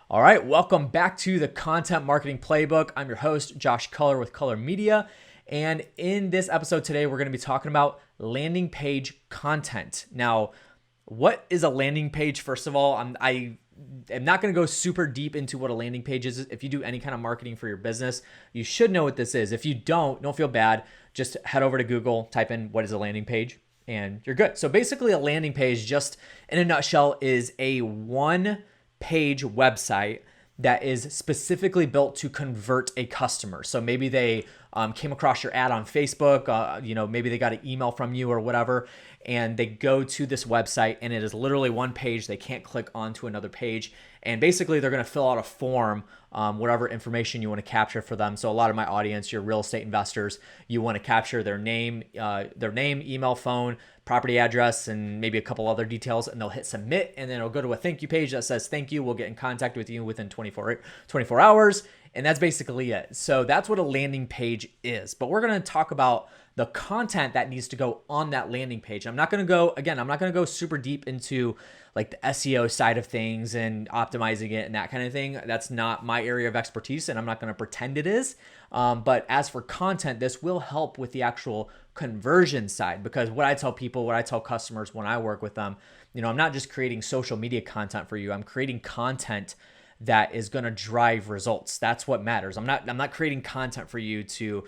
All right, welcome back to the Content Marketing Playbook. I'm your host, Josh Culler with Culler Media. And in this episode today, we're going to be talking about landing page content. Now, what is a landing page? First of all, I am not going to go super deep into what a landing page is. If you do any kind of marketing for your business, you should know what this is. If you don't feel bad. Just head over to Google, type in what is a landing page, and you're good. So basically a landing page, just in a nutshell, is a one-page website that is specifically built to convert a customer. So maybe they came across your ad on Facebook, maybe they got an email from you or whatever, and they go to this website and it is literally one page. They can't click onto another page. And basically they're going to fill out a form, whatever information you want to capture for them. So a lot of my audience, your real estate investors, you want to capture their name, email, phone, property address, and maybe a couple other details, and they'll hit submit, and then it'll go to a thank you page that says thank you. We'll get in contact with you within 24 hours. And that's basically it. So that's what a landing page is. But we're going to talk about the content that needs to go on that landing page. I'm not going to go super deep into like the SEO side of things and optimizing it and that kind of thing. That's not my area of expertise, and I'm not going to pretend it is. But as for content, this will help with the actual conversion side, because what I tell customers when I work with them, I'm not just creating social media content for you. I'm creating content that is going to drive results. That's what matters. I'm not creating content for you to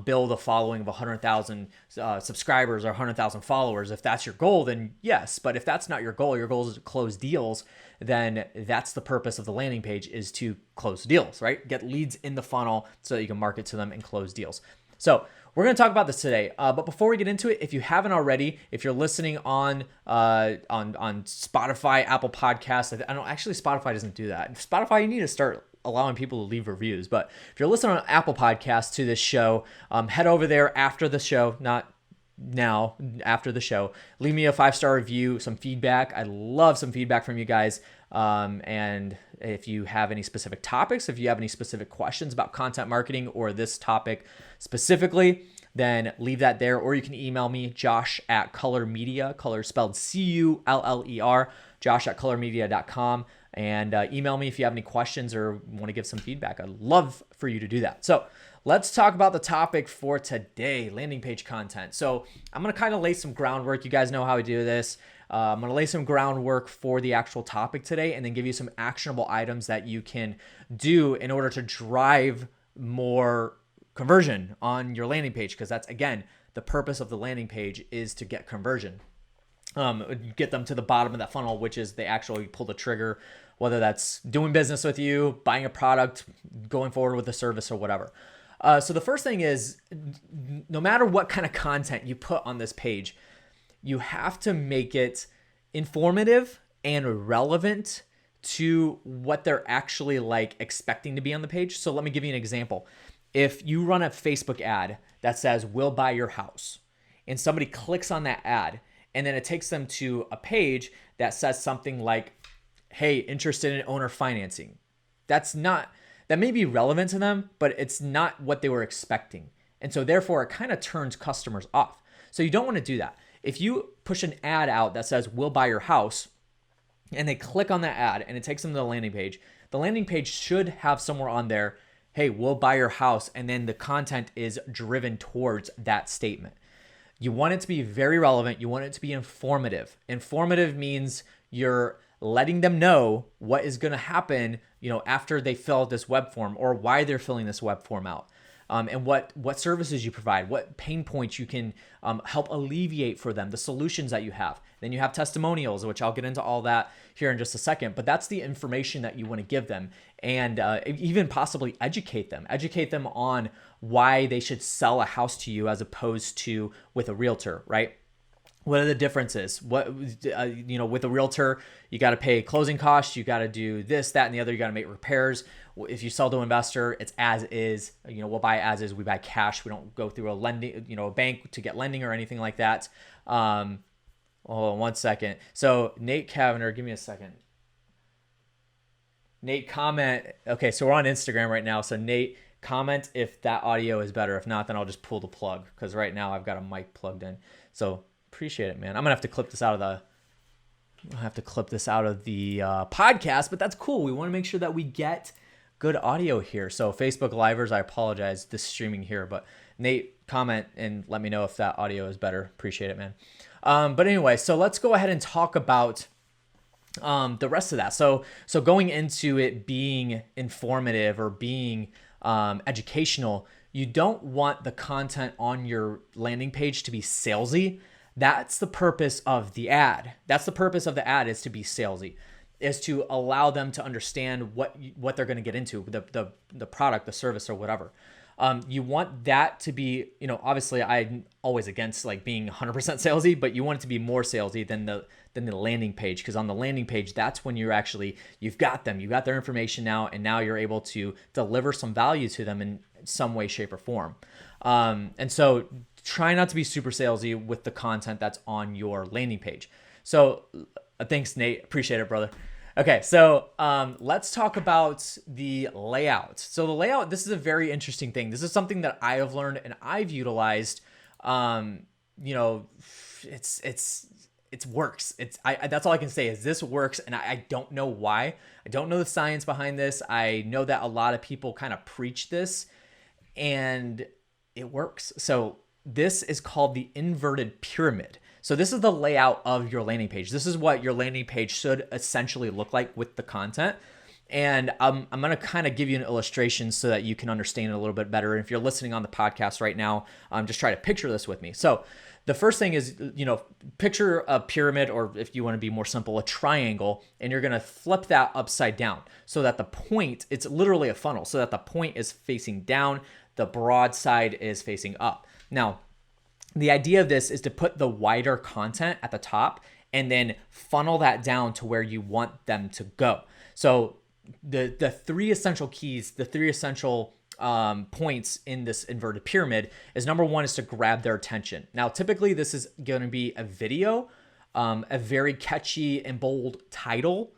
build a following of 100,000 subscribers or 100,000 followers. If that's your goal, then yes. But if that's not your goal is to close deals, then that's the purpose of the landing page, is to close deals, right? Get leads in the funnel so that you can market to them and close deals. So we're going to talk about this today. But before we get into it, if you haven't already, if you're listening on Spotify, Apple Podcasts, Spotify doesn't do that. Spotify, you need to start allowing people to leave reviews. But if you're listening on Apple Podcasts to this show, head over there after the show, not now, after the show. Leave me a 5-star review, some feedback. I love some feedback from you guys. And if you have any specific topics, if you have any specific questions about content marketing or this topic specifically, then leave that there, or you can email me, josh@cullermedia, Culler spelled Culler, josh@cullermedia.com, and email me if you have any questions or want to give some feedback. I'd love for you to do that. So let's talk about the topic for today, landing page content. So I'm going to kind of lay some groundwork. You guys know how I do this. I'm going to lay some groundwork for the actual topic today, and then give you some actionable items that you can do in order to drive more conversion on your landing page, because that's, again, the purpose of the landing page is to get conversion. Get them to the bottom of that funnel, which is they actually pull the trigger, whether that's doing business with you, buying a product, going forward with a service, or whatever. So the first thing is, no matter what kind of content you put on this page, you have to make it informative and relevant to what they're actually expecting to be on the page. So let me give you an example. If you run a Facebook ad that says, "We'll buy your house," and somebody clicks on that ad, and then it takes them to a page that says something like, "Hey, interested in owner financing." That may be relevant to them, but it's not what they were expecting. And so therefore it kind of turns customers off. So you don't want to do that. If you push an ad out that says, "We'll buy your house," and they click on that ad and it takes them to the landing page should have somewhere on there, "Hey, we'll buy your house," and then the content is driven towards that statement. You want it to be very relevant. You want it to be informative. Informative means you're letting them know what is going to happen, after they fill out this web form, or why they're filling this web form out. And what services you provide, what pain points you can help alleviate for them, the solutions that you have. Then you have testimonials, which I'll get into all that here in just a second. But that's the information that you want to give them, and even possibly educate them on why they should sell a house to you as opposed to with a realtor, right? What are the differences? With a realtor, you got to pay closing costs. You got to do this, that, and the other. You got to make repairs. If you sell to an investor, it's as is. We'll buy as is. We buy cash. We don't go through a bank to get lending or anything like that. Hold on one second. So Nate Kavanagh, give me a second. Nate, comment. Okay, so we're on Instagram right now. So Nate, comment if that audio is better. If not, then I'll just pull the plug, because right now I've got a mic plugged in. So appreciate it, man. I'm gonna have to clip this out of I'll have to clip this out of the podcast, but that's cool. We want to make sure that we get good audio here. So Facebook Livers, I apologize, this streaming here, but Nate, comment and let me know if that audio is better. Appreciate it, man. But anyway, so let's go ahead and talk about the rest of that. So going into it being informative or being educational, you don't want the content on your landing page to be salesy. That's the purpose of the ad. That's the purpose of the ad, is to be salesy, is to allow them to understand what they're going to get into, the product, the service, or whatever. You want that to be, obviously I'm always against like being 100% salesy, but you want it to be more salesy than the landing page, because on the landing page, that's when you've got them, you've got their information now, and now you're able to deliver some value to them in some way, shape, or form. And so try not to be super salesy with the content that's on your landing page. So thanks, Nate. Appreciate it, brother. Okay, so let's talk about the layout. So the layout, this is a very interesting thing. This is something that I have learned and I've utilized. It works. That's all I can say is this works, and I don't know why. I don't know the science behind this. I know that a lot of people kind of preach this, and it works. So this is called the inverted pyramid. So this is the layout of your landing page. This is what your landing page should essentially look like with the content. And I'm going to kind of give you an illustration so that you can understand it a little bit better. And if you're listening on the podcast right now, just try to picture this with me. So the first thing is, picture a pyramid, or if you want to be more simple, a triangle, and you're going to flip that upside down so that the point, it's literally a funnel, so that the point is facing down, the broad side is facing up. Now, the idea of this is to put the wider content at the top and then funnel that down to where you want them to go. So the three essential keys, the three essential points in this inverted pyramid is, number one is to grab their attention. Now, typically this is going to be a video, a very catchy and bold title,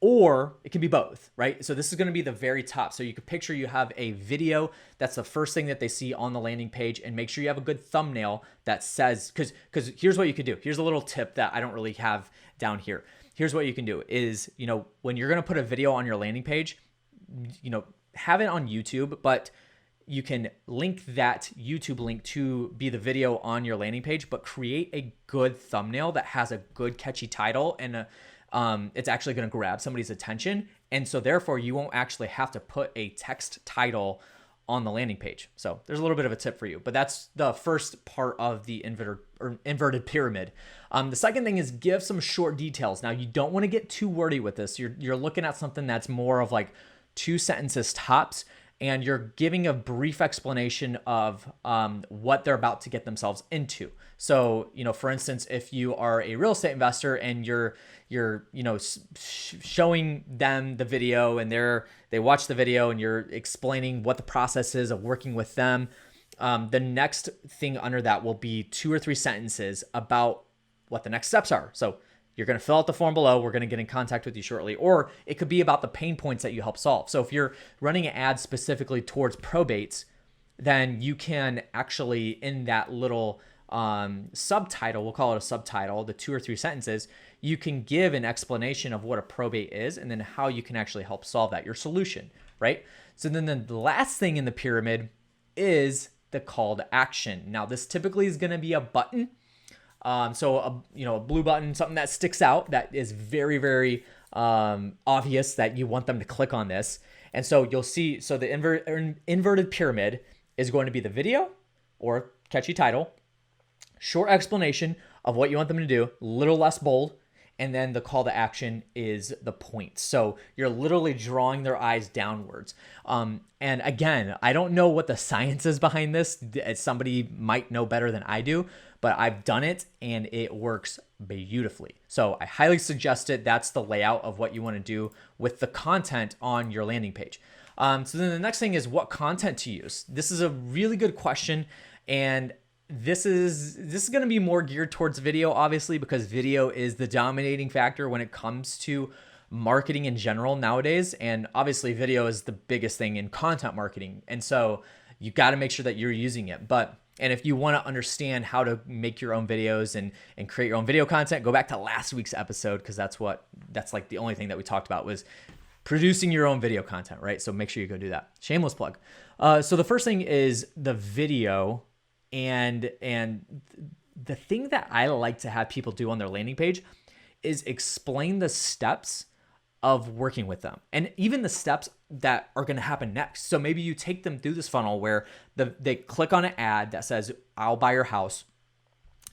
or it can be both, right? So this is going to be the very top. So you could picture you have a video. That's the first thing that they see on the landing page, and make sure you have a good thumbnail that says, because here's what you could do. Here's a little tip that I don't really have down here. Here's what you can do is, when you're going to put a video on your landing page, have it on YouTube, but you can link that YouTube link to be the video on your landing page, but create a good thumbnail that has a good catchy title, and it's actually going to grab somebody's attention. And so therefore you won't actually have to put a text title on the landing page. So there's a little bit of a tip for you, but that's the first part of the inverted pyramid. The second thing is give some short details. Now, you don't want to get too wordy with this. You're looking at something that's more of like 2 sentences tops, and you're giving a brief explanation of what they're about to get themselves into. So, for instance, if you are a real estate investor and you're showing them the video, and they watch the video, and you're explaining what the process is of working with them, the next thing under that will be 2 or 3 sentences about what the next steps are. So you're going to fill out the form below. We're going to get in contact with you shortly. Or it could be about the pain points that you help solve. So if you're running an ad specifically towards probates, then you can actually, in that little subtitle, we'll call it a subtitle, the 2 or 3 sentences, you can give an explanation of what a probate is and then how you can actually help solve that, your solution, right? So then the last thing in the pyramid is the call to action. Now, this typically is going to be a button. So a blue button, something that sticks out, that is very, very obvious that you want them to click on this. And so you'll see, so the inverted pyramid is going to be the video or catchy title, short explanation of what you want them to do, a little less bold, and then the call to action is the point. So you're literally drawing their eyes downwards. And again, I don't know what the science is behind this. Somebody might know better than I do, but I've done it and it works beautifully. So I highly suggest it. That's the layout of what you want to do with the content on your landing page. So then the next thing is what content to use. This is a really good question, and this is going to be more geared towards video, obviously, because video is the dominating factor when it comes to marketing in general nowadays. And obviously video is the biggest thing in content marketing. And so you got to make sure that you're using it. But And if you want to understand how to make your own videos and create your own video content, go back to last week's episode, because that's like the only thing that we talked about was producing your own video content, right? So make sure you go do that. Shameless plug. So the first thing is the video, and the thing that I like to have people do on their landing page is explain the steps of working with them, and even the steps that are going to happen next. So maybe you take them through this funnel where they click on an ad that says, I'll buy your house.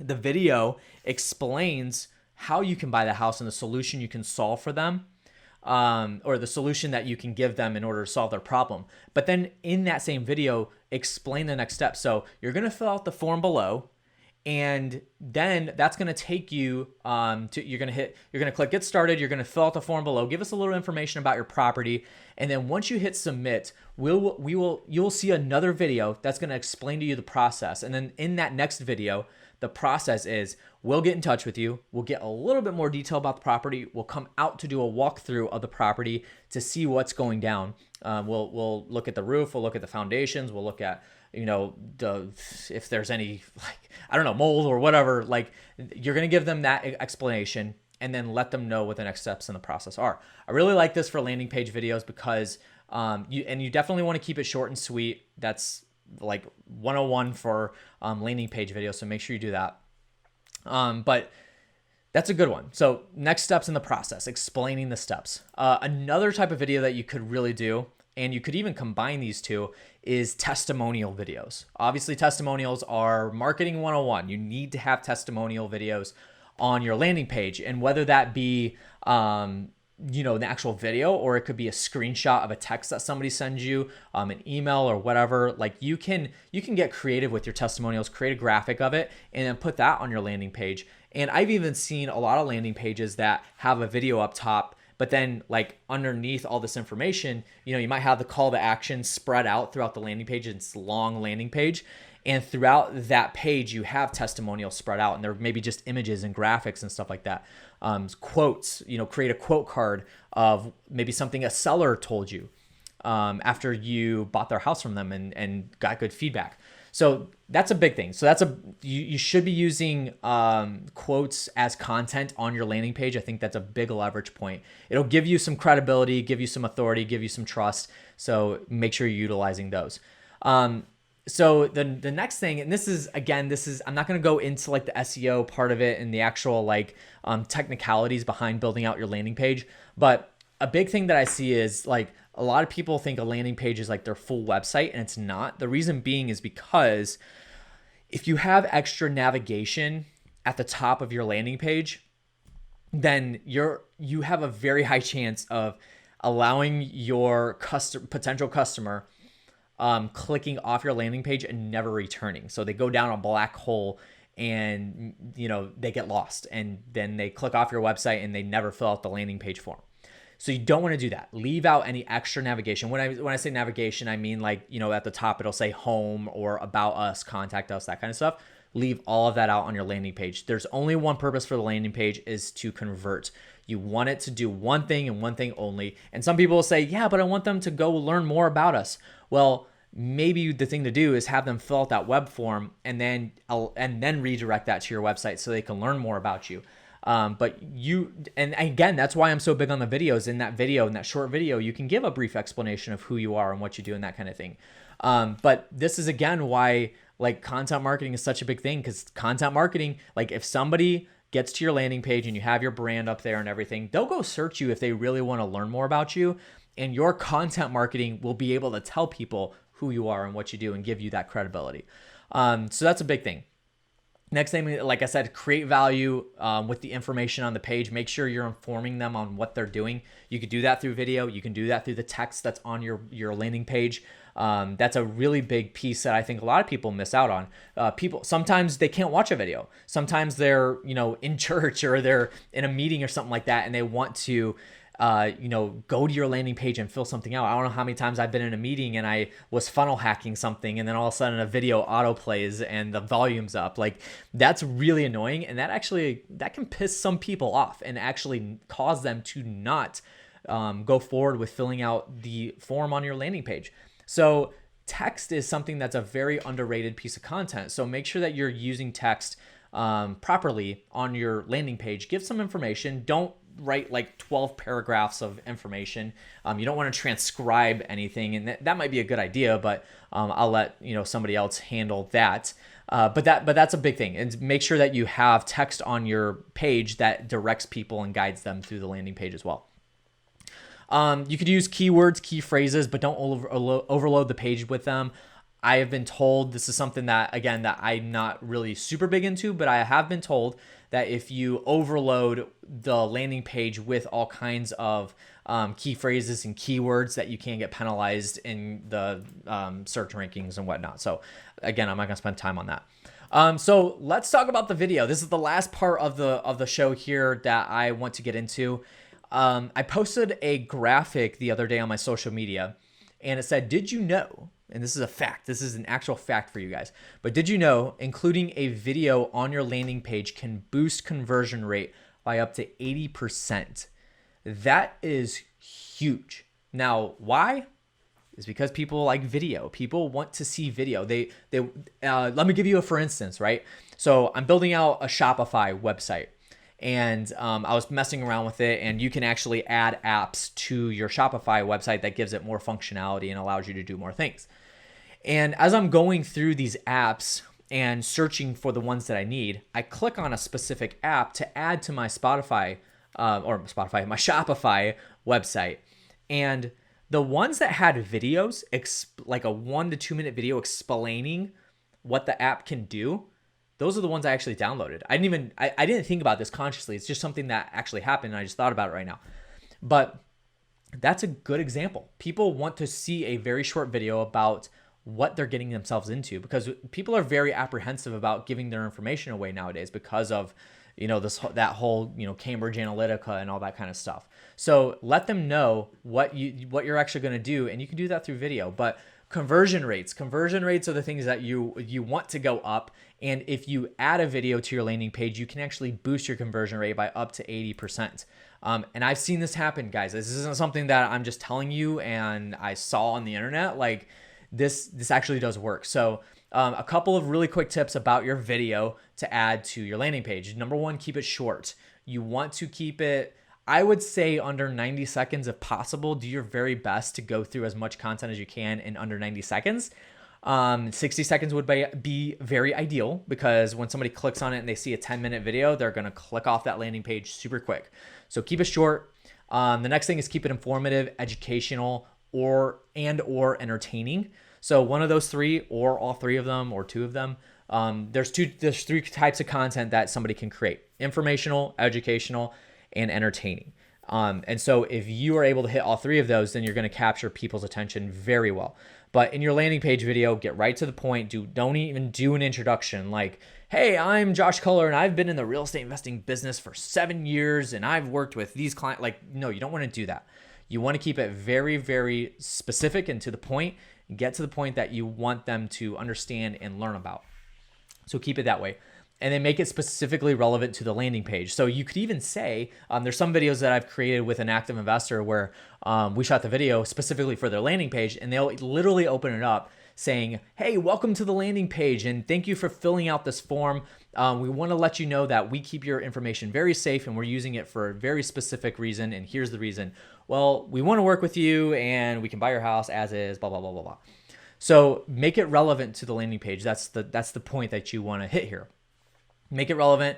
The video explains how you can buy the house and the solution you can solve for them, or the solution that you can give them in order to solve their problem. But then in that same video, explain the next step. So you're going to fill out the form below, and then that's going to take you you're going to click get started. You're going to fill out the form below, give us a little information about your property. And then once you hit submit, you'll see another video that's going to explain to you the process. And then in that next video, the process is we'll get in touch with you. We'll get a little bit more detail about the property. We'll come out to do a walkthrough of the property to see what's going down. We'll look at the roof. We'll look at the foundations. We'll look at, if there's any, mold or whatever. Like, you're going to give them that explanation and then let them know what the next steps in the process are. I really like this for landing page videos because you definitely want to keep it short and sweet. That's like 101 for landing page videos, so make sure you do that. But that's a good one. So next steps in the process, explaining the steps. Another type of video that you could really do, and you could even combine these two, is testimonial videos. Obviously, testimonials are marketing 101. You need to have testimonial videos on your landing page, and whether that be the actual video, or it could be a screenshot of a text that somebody sends you, an email or whatever. Like, you can get creative with your testimonials, create a graphic of it, and then put that on your landing page. And I've even seen a lot of landing pages that have a video up top, but then like underneath all this information, you might have the call to action spread out throughout the landing page. It's a long landing page. And throughout that page, you have testimonials spread out, and there may be just images and graphics and stuff like that. Quotes, create a quote card of maybe something a seller told you after you bought their house from them and got good feedback. So that's a big thing. So you should be using quotes as content on your landing page. I think that's a big leverage point. It'll give you some credibility, give you some authority, give you some trust. So make sure you're utilizing those. So the next thing, and this is, I'm not going to go into like the SEO part of it and the actual technicalities behind building out your landing page. But a big thing that I see is like a lot of people think a landing page is like their full website, and it's not. The reason being is because if you have extra navigation at the top of your landing page, then you have a very high chance of allowing your potential customer clicking off your landing page and never returning. So they go down a black hole and they get lost, and then they click off your website and they never fill out the landing page form. So you don't want to do that. Leave out any extra navigation. When I say navigation, I mean at the top it'll say home or about us, contact us, that kind of stuff. Leave all of that out on your landing page. There's only one purpose for the landing page, is to convert. You want it to do one thing and one thing only. And some people will say, yeah, but I want them to go learn more about us. Well, maybe the thing to do is have them fill out that web form and then redirect that to your website so they can learn more about you. But and again, that's why I'm so big on the videos. In that short video, you can give a brief explanation of who you are and what you do and that kind of thing. But this is again why content marketing is such a big thing, because content marketing, if somebody gets to your landing page and you have your brand up there and everything, they'll go search you if they really want to learn more about you, and your content marketing will be able to tell people who you are and what you do and give you that credibility. So that's a big thing. Next thing, like I said, create value with the information on the page. Make sure you're informing them on what they're doing. You could do that through video. You can do that through the text that's on your landing page. That's a really big piece that I think a lot of people miss out on. People, sometimes they can't watch a video. Sometimes they're, in church or they're in a meeting or something like that, and they want to go to your landing page and fill something out. I don't know how many times I've been in a meeting and I was funnel hacking something, and then all of a sudden a video auto plays and the volume's up. That's really annoying. And that can piss some people off and actually cause them to not go forward with filling out the form on your landing page. So text is something that's a very underrated piece of content. So make sure that you're using text properly on your landing page. Give some information. Don't write like 12 paragraphs of information. You don't want to transcribe anything, and that might be a good idea, but I'll let somebody else handle that. But that's a big thing. And make sure that you have text on your page that directs people and guides them through the landing page as well. You could use keywords, key phrases, but don't overload the page with them. I have been told, this is something that, again, that I'm not really super big into, but I have been told that if you overload the landing page with all kinds of key phrases and keywords, that you can get penalized in the search rankings and whatnot. So again, I'm not gonna spend time on that. So let's talk about the video. This is the last part of the show here that I want to get into. I posted a graphic the other day on my social media, and it said, did you know, and this is a fact, this is an actual fact for you guys, but did you know including a video on your landing page can boost conversion rate by up to 80%? That is huge. Now, why? Is because people like video. People want to see video. Let me give you a for instance, right? So I'm building out a Shopify website, and I was messing around with it, and you can actually add apps to your Shopify website that gives it more functionality and allows you to do more things. And as I'm going through these apps and searching for the ones that I need, I click on a specific app to add to my my Shopify website. And the ones that had videos, like a 1 to 2 minute video explaining what the app can do, those are the ones I actually downloaded. I didn't think about this consciously. It's just something that actually happened, and I just thought about it right now. But that's a good example. People want to see a very short video about what they're getting themselves into, because people are very apprehensive about giving their information away nowadays because of that whole Cambridge Analytica and all that kind of stuff. So let them know what you're actually going to do, and you can do that through video. But conversion rates are the things that you want to go up, and if you add a video to your landing page, you can actually boost your conversion rate by up to 80%. And I've seen this happen, guys. This isn't something that I'm just telling you and I saw on the internet. Like this actually does work. So a couple of really quick tips about your video to add to your landing page. Number one, keep it short. You want to keep it, I would say, under 90 seconds if possible. Do your very best to go through as much content as you can in under 90 seconds. 60 seconds would be very ideal, because when somebody clicks on it and they see a 10-minute video, they're going to click off that landing page super quick. So keep it short. The next thing is keep it informative, educational, or entertaining. So one of those three, or all three of them, or two of them. There's three types of content that somebody can create: informational, educational, and entertaining. And so if you are able to hit all three of those, then you're going to capture people's attention very well. But in your landing page video, get right to the point. Don't even do an introduction like, hey, I'm Josh Culler, and I've been in the real estate investing business for 7 years, and I've worked with these clients. Like, no, you don't want to do that. You want to keep it very, very specific and to the point. Get to the point that you want them to understand and learn about. So keep it that way. And then make it specifically relevant to the landing page. So you could even say, there's some videos that I've created with an active investor where we shot the video specifically for their landing page, and they'll literally open it up saying, hey, welcome to the landing page, and thank you for filling out this form. We want to let you know that we keep your information very safe, and we're using it for a very specific reason, and here's the reason. Well, we want to work with you, and we can buy your house as is, blah, blah, blah, blah, blah. So make it relevant to the landing page. That's the point that you want to hit here. Make it relevant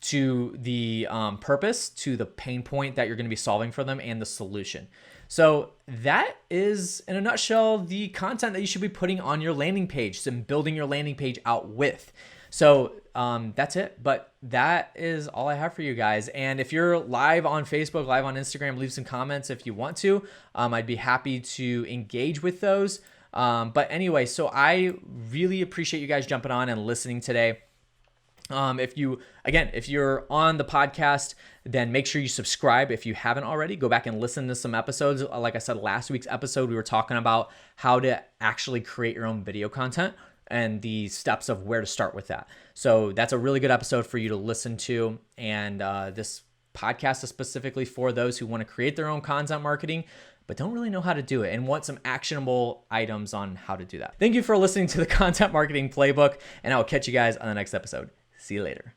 to the purpose, to the pain point that you're going to be solving for them, and the solution. So that is, in a nutshell, the content that you should be putting on your landing page and building your landing page out with. So that's it. But that is all I have for you guys. And if you're live on Facebook, live on Instagram, leave some comments if you want to. I'd be happy to engage with those. But anyway, so I really appreciate you guys jumping on and listening today. If you're on the podcast, then make sure you subscribe. If you haven't already, go back and listen to some episodes. Like I said, last week's episode, we were talking about how to actually create your own video content and the steps of where to start with that. So that's a really good episode for you to listen to. And this podcast is specifically for those who want to create their own content marketing, but don't really know how to do it and want some actionable items on how to do that. Thank you for listening to the Content Marketing Playbook, and I will catch you guys on the next episode. See you later.